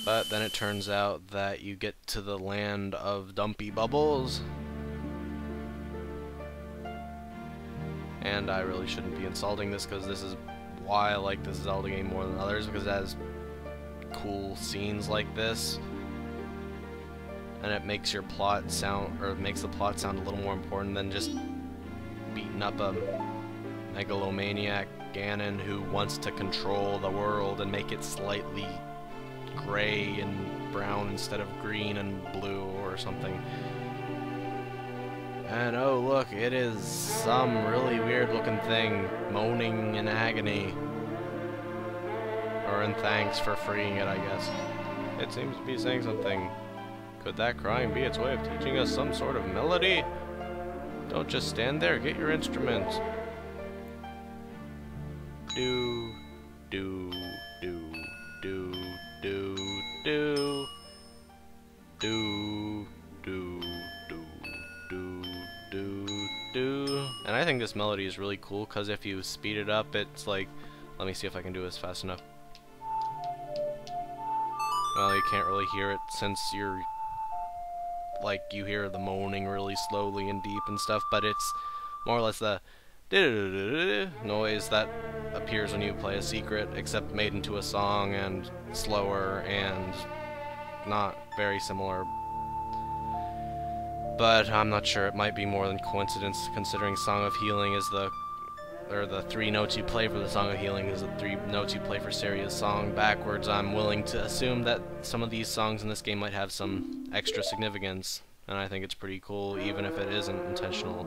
But then it turns out that you get to the land of Dumpy Bubbles. And I really shouldn't be insulting this, because this is why I like this Zelda game more than others, because it has cool scenes like this. And it makes your plot sound, or it makes the plot sound a little more important than just beating up a megalomaniac Ganon who wants to control the world and make it slightly gray and brown instead of green and blue or something. And oh look, it is some really weird looking thing moaning in agony. Or in thanks for freeing it, I guess. It seems to be saying something. Could that crying be its way of teaching us some sort of melody? Don't just stand there, get your instruments. Do, do, do, do, do, do, do, do, do, do, do, do. And I think this melody is really cool, because if you speed it up, it's like, let me see if I can do this fast enough. Well, you can't really hear it since you're, like, you hear the moaning really slowly and deep and stuff, but it's more or less the noise that appears when you play a secret, except made into a song and slower and not very similar. But I'm not sure, it might be more than coincidence, considering Song of Healing is the 3 notes you play for the Song of Healing is the 3 notes you play for Seria's song backwards. I'm willing to assume that some of these songs in this game might have some extra significance, and I think it's pretty cool, even if it isn't intentional.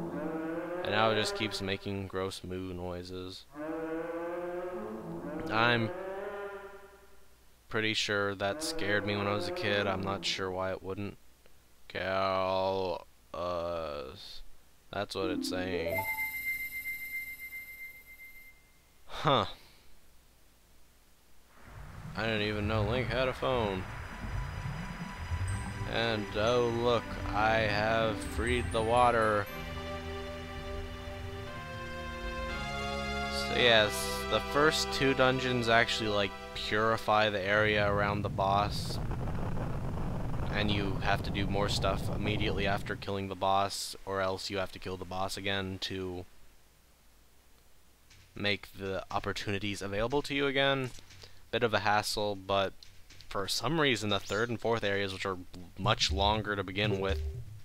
And now it just keeps making gross moo noises. I'm pretty sure that scared me when I was a kid. I'm not sure why it wouldn't. Cal, that's what it's saying. Huh. I didn't even know Link had a phone. And oh look, I have freed the water. So yes, the first 2 dungeons actually like purify the area around the boss. And you have to do more stuff immediately after killing the boss, or else you have to kill the boss again to make the opportunities available to you again. Bit of a hassle, but for some reason the 3rd and 4th areas, which are much longer to begin with,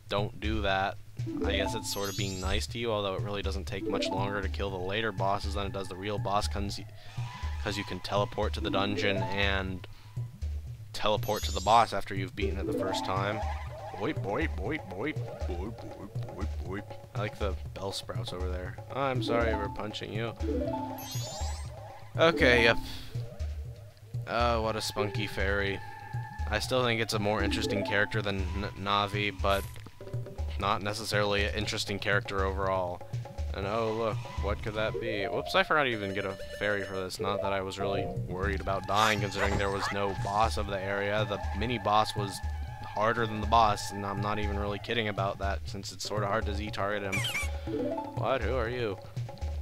don't do that. I guess it's sort of being nice to you, although it really doesn't take much longer to kill the later bosses than it does the real boss, because you can teleport to the dungeon and teleport to the boss after you've beaten it the first time. Boip, boip, boip, boip, boip, boip, boip, boip. I like the bell sprouts over there. Oh, I'm sorry for punching you. Okay, yep. Oh, what a spunky fairy. I still think it's a more interesting character than Navi, but not necessarily an interesting character overall. And oh look, what could that be? Whoops, I forgot to even get a fairy for this. Not that I was really worried about dying, considering there was no boss of the area. The mini-boss was harder than the boss, and I'm not even really kidding about that, since it's sort of hard to Z-target him. What? Who are you?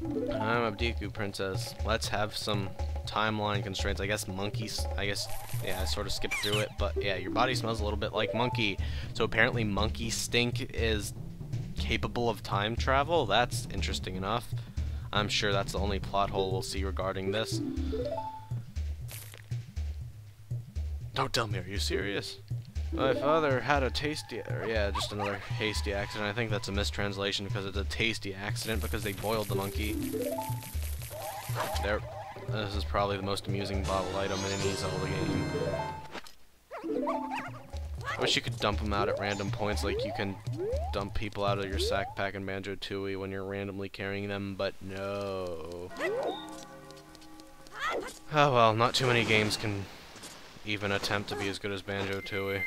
I'm a Deku Princess. Let's have some timeline constraints. I guess monkeys, yeah, I sort of skipped through it, but yeah, your body smells a little bit like monkey. So apparently monkey stink is capable of time travel. That's interesting enough. I'm sure that's the only plot hole we'll see regarding this. Don't tell me, are you serious? My father had a tasty, or yeah, just another hasty accident. I think that's a mistranslation, because it's a tasty accident because they boiled the monkey. There. This is probably the most amusing bottle item in any Zelda game. I wish you could dump them out at random points, like you can dump people out of your sack pack in Banjo-Tooie when you're randomly carrying them, but no. Oh well, not too many games can even attempt to be as good as Banjo-Tooie.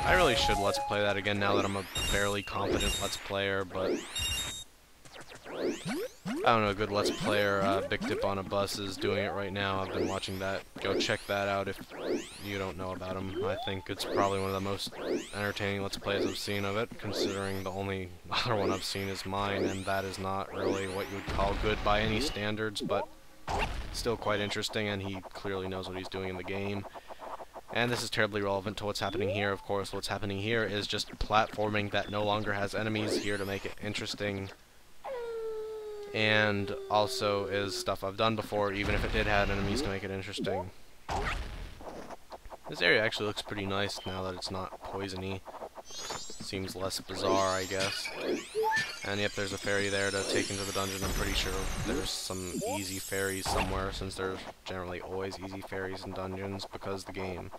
I really should Let's Play that again now that I'm a fairly competent Let's Player, but I don't know, a good Let's Player, Big Dip on a Bus is doing it right now. I've been watching that. Go check that out if you don't know about him. I think it's probably one of the most entertaining Let's Plays I've seen of it, considering the only other one I've seen is mine, and that is not really what you would call good by any standards, but still quite interesting, and he clearly knows what he's doing in the game. And this is terribly relevant to what's happening here, of course. What's happening here is just platforming that no longer has enemies here to make it interesting. And also is stuff I've done before, even if it did have enemies to make it interesting. This area actually looks pretty nice now that it's not poisony. Seems less bizarre, I guess. And yep, there's a fairy there to take into the dungeon. I'm pretty sure there's some easy fairies somewhere, since there's generally always easy fairies in dungeons, because the game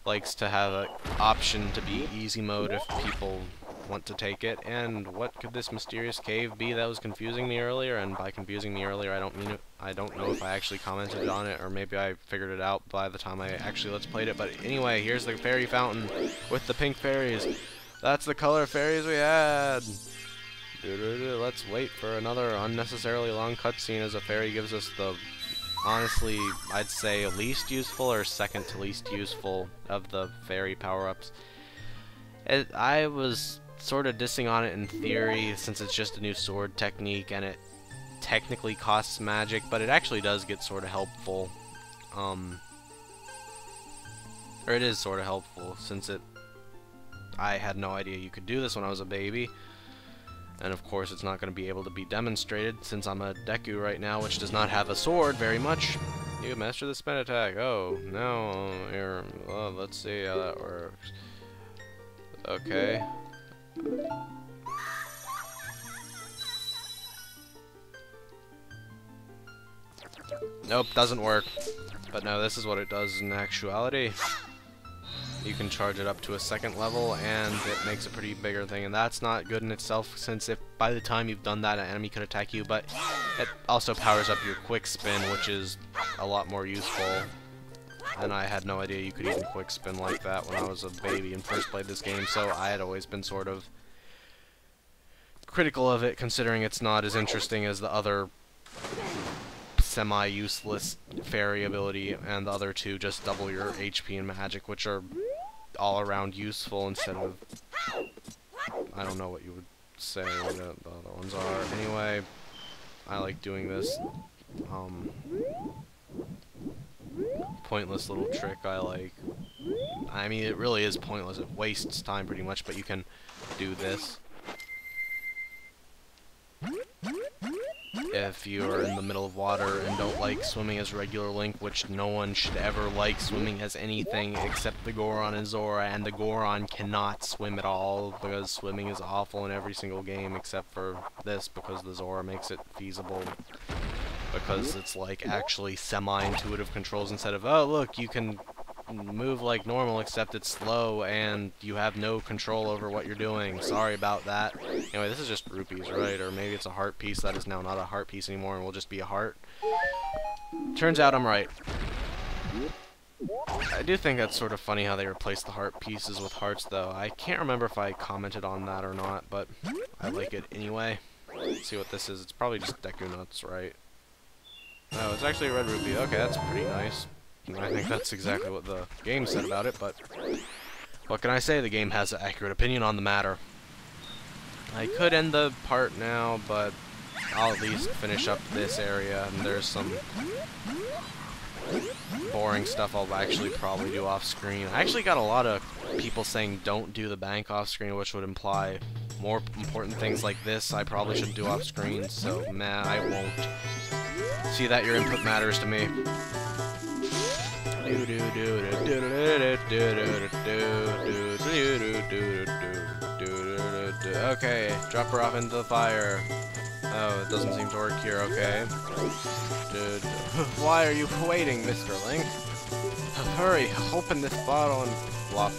likes to have an option to be easy mode if people want to take it. And what could this mysterious cave be that was confusing me earlier? And by confusing me earlier, I don't mean it. I don't know if I actually commented on it, or maybe I figured it out by the time I actually let's played it. But anyway, here's the fairy fountain with the pink fairies. That's the color fairies we had. Let's wait for another unnecessarily long cutscene as a fairy gives us the, honestly, I'd say least useful or second to least useful of the fairy power-ups. I was sort of dissing on it in theory, since it's just a new sword technique and it technically costs magic, but it actually does get sort of helpful. Or it is sort of helpful, since I had no idea you could do this when I was a baby. And of course it's not going to be able to be demonstrated since I'm a Deku right now, which does not have a sword very much. You master the spin attack. Oh, no. Here, well, let's see how that works. Okay. Nope, doesn't work. But no, this is what it does in actuality. You can charge it up to a second level, and it makes a pretty bigger thing, and that's not good in itself, since if by the time you've done that, an enemy could attack you, but it also powers up your quick spin, which is a lot more useful, and I had no idea you could even quick spin like that when I was a baby and first played this game, so I had always been sort of critical of it, considering it's not as interesting as the other semi-useless fairy ability, and the other two just double your HP and magic, which are all around useful instead of, I don't know what you would say the other ones are. Anyway, I like doing this pointless little trick I like. I mean, it really is pointless, it wastes time pretty much, but you can do this if you're in the middle of water and don't like swimming as regular Link, which no one should ever like swimming as anything except the Goron and Zora, and the Goron cannot swim at all because swimming is awful in every single game except for this, because the Zora makes it feasible, because it's like actually semi-intuitive controls instead of, oh look, you can move like normal except it's slow and you have no control over what you're doing. Sorry about that. Anyway, this is just rupees, right? Or maybe it's a heart piece that is now not a heart piece anymore and will just be a heart. Turns out I'm right. I do think that's sort of funny how they replaced the heart pieces with hearts, though. I can't remember if I commented on that or not, but I like it anyway. Let's see what this is. It's probably just Deku Nuts, right? No, it's actually a red rupee. Okay, that's pretty nice. I think that's exactly what the game said about it, but what can I say? The game has an accurate opinion on the matter. I could end the part now, but I'll at least finish up this area, and there's some boring stuff I'll actually probably do off screen. I actually got a lot of people saying don't do the bank off screen, which would imply more important things like this I probably should do off screen, so man, I won't. See that your input matters to me. Okay, drop her off into the fire. Oh, it doesn't seem to work here, okay. Why are you waiting, Mr. Link? Hurry, open this bottle and flop.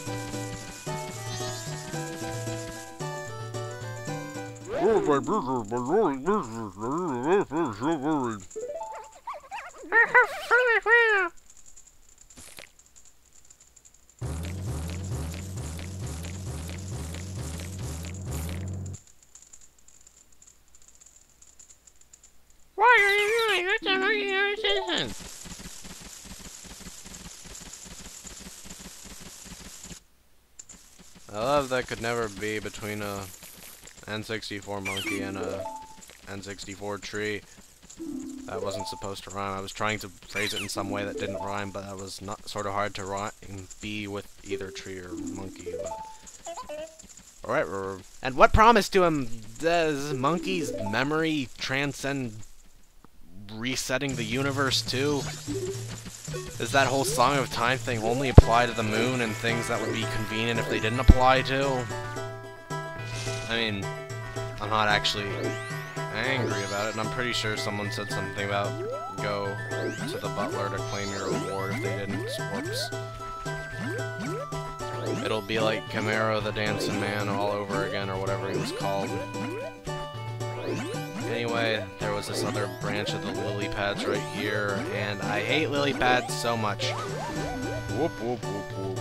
Why are you doing that? I'm not your citizen. I love that could never be between a N64 monkey and a N64 tree. That wasn't supposed to rhyme. I was trying to phrase it in some way that didn't rhyme, but that was not sort of hard to rhyme, be with either tree or monkey. Alright, and what promise to him does monkey's memory transcend resetting the universe too? Does that whole Song of Time thing only apply to the moon and things that would be convenient if they didn't apply to? I mean, I'm not actually angry about it, and I'm pretty sure someone said something about go to the butler to claim your reward if they didn't. Whoops. It'll be like Camaro the Dancing Man all over again, or whatever he was called. Anyway, there was this other branch of the lily pads right here, and I hate lily pads so much. Whoop, whoop, whoop, whoop.